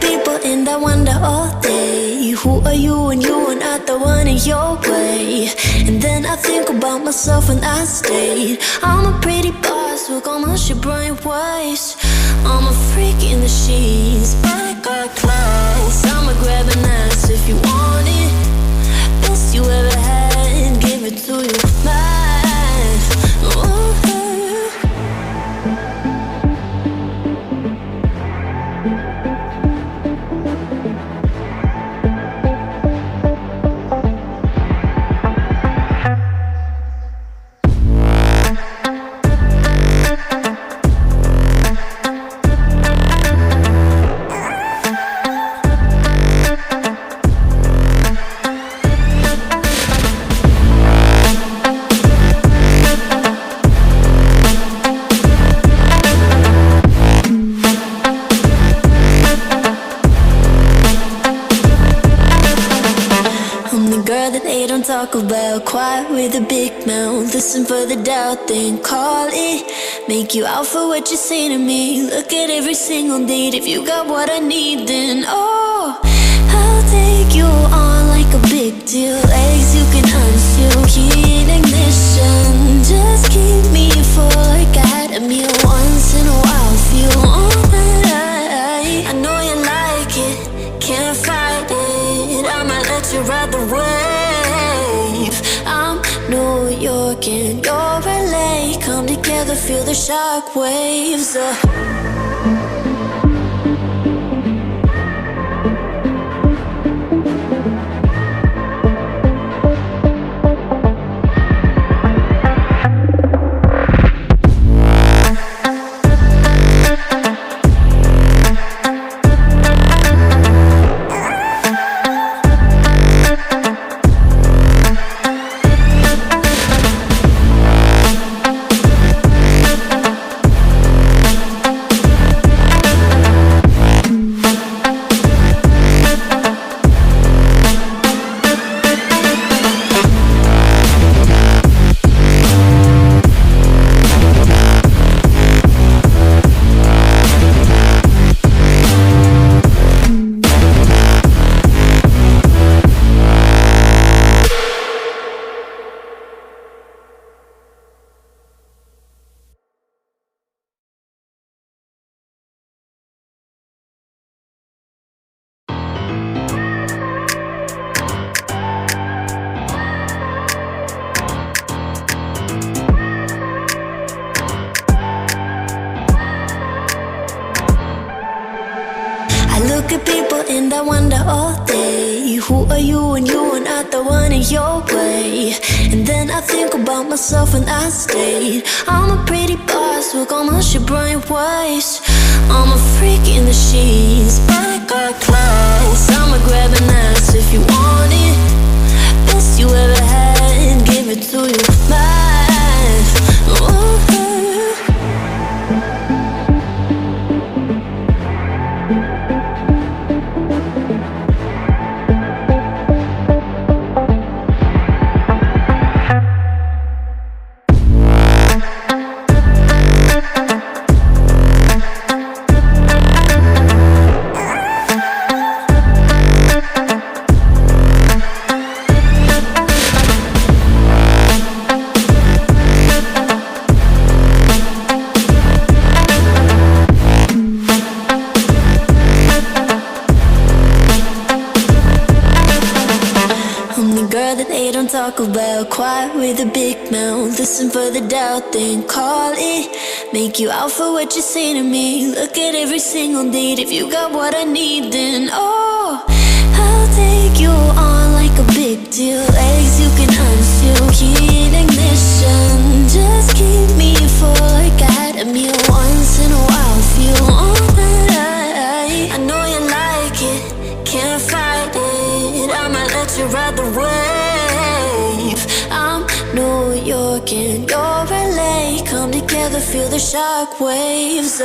people and I wonder all day, who are you when you are not the one in your way? And then I think about myself and I state, I'm a pretty boss with almost your brain waves. I'm a freak in the sheets, but I got class. I'ma grab an ass if you want it. Best you ever had, give it to you, man. Ooh. Talk about quiet with a big mouth. Listen for the doubt, then call it. Make you out for what you say to me. Look at every single date. If you got what I need, then oh, I'll take you on like a big deal. Legs you can unseal, heat ignition. Just keep me full like I had a meal once in a while. Feel all that I know you like it, can't fight it. I might let you ride the wave. I'm New York and you're LA. Come together, feel the shock waves. Look at people and I wonder all day, who are you when you are not the one in your way? And then I think about myself and I state, I'm a pretty boss with almost your brain waves. I'm a freak in the sheets, but I got class. I'ma grab an ass if you want it. Best you ever had, give it to you, man. Ooh. Talk about quiet with a big mouth. Listen for the doubt, then call it. Make you out for what you say to me. Look at every single date. If you got what I need, then oh, I'll take you on like a big deal. Legs you can unseal, heat ignition. Just keep me full like I had a meal once in a while. Feel all that I know you like it, can't fight it. I might let you ride the wave. I'm New York and you're LA. Come together, feel the shock waves.